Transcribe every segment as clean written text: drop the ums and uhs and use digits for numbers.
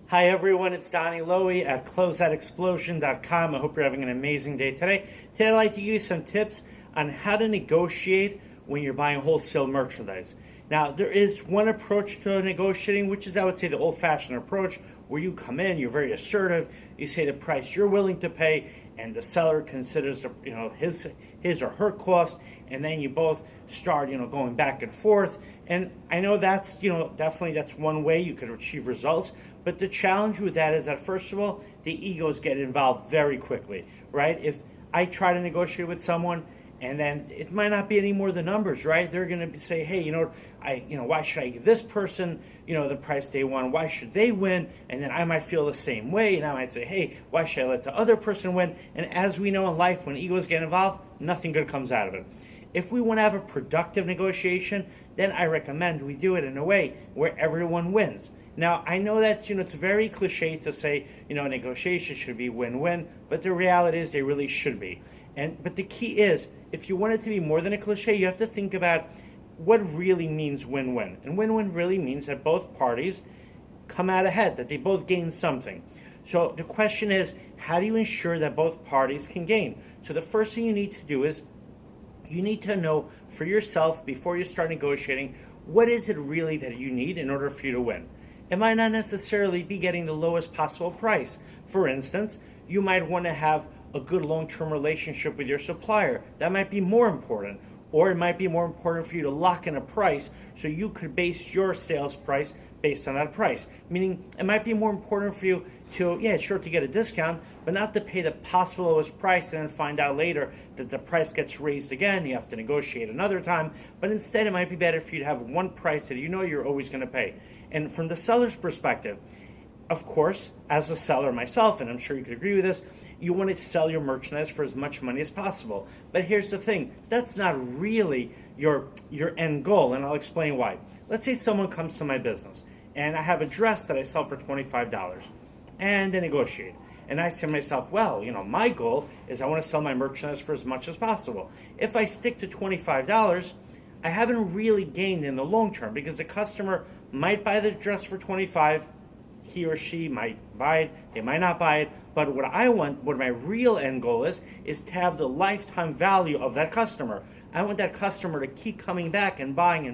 Hi everyone, it's Donnie Lowy at closeoutexplosion.com. I hope you're having an amazing day today. Today I'd like to give you some tips on how to negotiate when you're buying wholesale merchandise. Now, there is one approach to negotiating, which is, I would say, the old-fashioned approach, where you come in, you're very assertive, you say the price you're willing to pay, and the seller considers his or her cost, and then you both start going back and forth. And I know that's definitely that's one way you could achieve results. But the challenge with that is that, first of all, the egos get involved very quickly, right? If I try to negotiate with someone, and then it might not be any more the numbers, right? They're going to say, hey, why should I give this person, the price they want? Why should they win? And then I might feel the same way, and I might say, hey, why should I let the other person win? And as we know in life, when egos get involved, nothing good comes out of it. If we want to have a productive negotiation, then I recommend we do it in a way where everyone wins. Now, I know that, it's very cliche to say, negotiation should be win-win, but the reality is they really should be. But the key is, if you want it to be more than a cliche, you have to think about what really means win-win. And win-win really means that both parties come out ahead, that they both gain something. So the question is, how do you ensure that both parties can gain? So the first thing you need to do is, you need to know for yourself, before you start negotiating, what is it really that you need in order for you to win? It might not necessarily be getting the lowest possible price. For instance, you might want to have a good long-term relationship with your supplier. That might be more important. Or it might be more important for you to lock in a price so you could base your sales price based on that price. Meaning, it might be more important for you to get a discount, but not to pay the possible lowest price and then find out later that the price gets raised again, you have to negotiate another time. But instead, it might be better for you to have one price that you're always going to pay. And from the seller's perspective, of course, as a seller myself, and I'm sure you could agree with this, you want to sell your merchandise for as much money as possible. But here's the thing, that's not really your end goal, and I'll explain why. Let's say someone comes to my business, and I have a dress that I sell for $25, and they negotiate. And I say to myself, well, my goal is I want to sell my merchandise for as much as possible. If I stick to $25, I haven't really gained in the long term, because the customer might buy the dress for $25, he or she might buy it, they might not buy it, but what my real end goal is to have the lifetime value of that customer. I want that customer to keep coming back and buying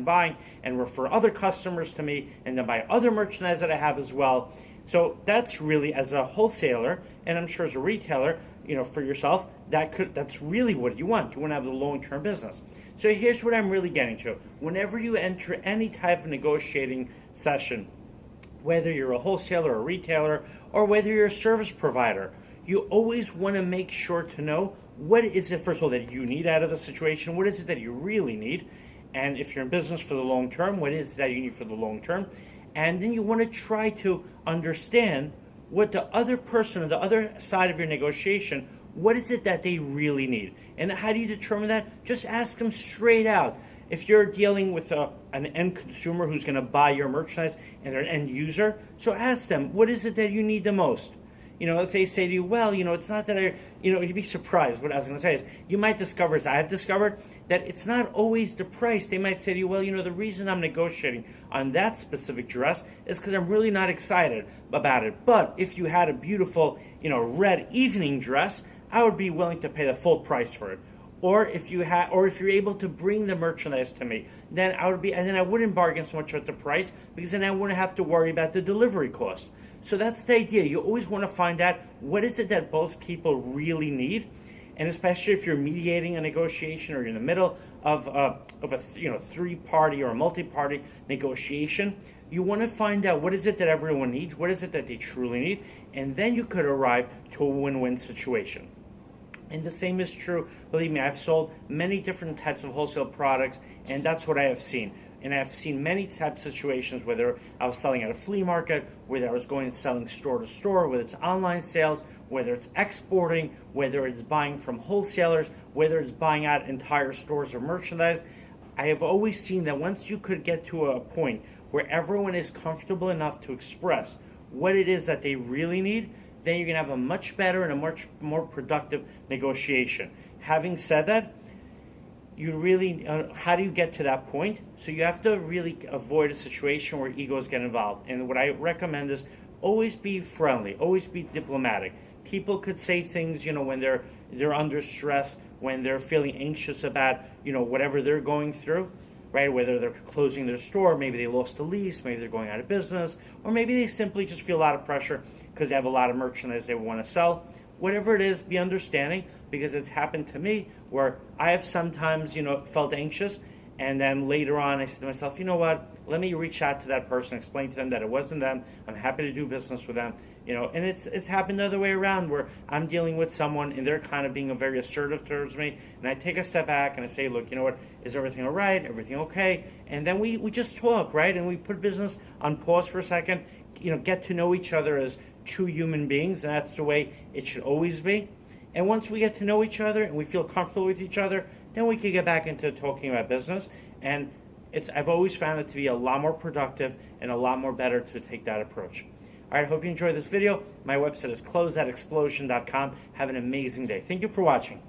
and refer other customers to me and then buy other merchandise that I have as well. So that's really, as a wholesaler, and I'm sure as a retailer, for yourself, that's really what you want. You want to have the long-term business. So here's what I'm really getting to. Whenever you enter any type of negotiating session, whether you're a wholesaler or a retailer, or whether you're a service provider, you always want to make sure to know what is it, first of all, that you need out of the situation, what is it that you really need, and if you're in business for the long term, what is it that you need for the long term, and then you want to try to understand what the other person on the other side of your negotiation, what is it that they really need. And how do you determine that? Just ask them straight out. If you're dealing with an end consumer who's going to buy your merchandise and they're an end user, so ask them, what is it that you need the most? If they say to you, well, it's not that you'd be surprised. What I was going to say is, you might discover, as I've discovered, that it's not always the price. They might say to you, well, the reason I'm negotiating on that specific dress is because I'm really not excited about it. But if you had a beautiful, red evening dress, I would be willing to pay the full price for it. Or if you're able to bring the merchandise to me, then I wouldn't bargain so much about the price, because then I wouldn't have to worry about the delivery cost. So that's the idea. You always want to find out what is it that both people really need, and especially if you're mediating a negotiation or you're in the middle of a three-party or a multi-party negotiation, you want to find out what is it that everyone needs, what is it that they truly need, and then you could arrive to a win-win situation. And the same is true, believe me, I've sold many different types of wholesale products, and that's what I have seen. And I've seen many types of situations, whether I was selling at a flea market, whether I was going and selling store to store, whether it's online sales, whether it's exporting, whether it's buying from wholesalers, whether it's buying out entire stores of merchandise. I have always seen that once you could get to a point where everyone is comfortable enough to express what it is that they really need, then you're going to have a much better and a much more productive negotiation. Having said that, how do you get to that point? So you have to really avoid a situation where egos get involved. And what I recommend is always be friendly, always be diplomatic. People could say things, when they're under stress, when they're feeling anxious about, whatever they're going through, right? Whether they're closing their store, maybe they lost a lease, maybe they're going out of business, or maybe they simply just feel a lot of pressure because they have a lot of merchandise they want to sell. Whatever it is, be understanding, because it's happened to me where I have sometimes, felt anxious, and then later on I said to myself, you know what, let me reach out to that person, explain to them that it wasn't them, I'm happy to do business with them, and it's happened the other way around where I'm dealing with someone and they're kind of being very assertive towards me, and I take a step back and I say, look, you know what, is everything all right, everything okay? And then we just talk, right, and we put business on pause for a second, get to know each other as two human beings, and that's the way it should always be. And once we get to know each other and we feel comfortable with each other, then we can get back into talking about business. And I've always found it to be a lot more productive and a lot more better to take that approach. All right, I hope you enjoyed this video. My website is closeoutexplosion.com. Have an amazing day. Thank you for watching.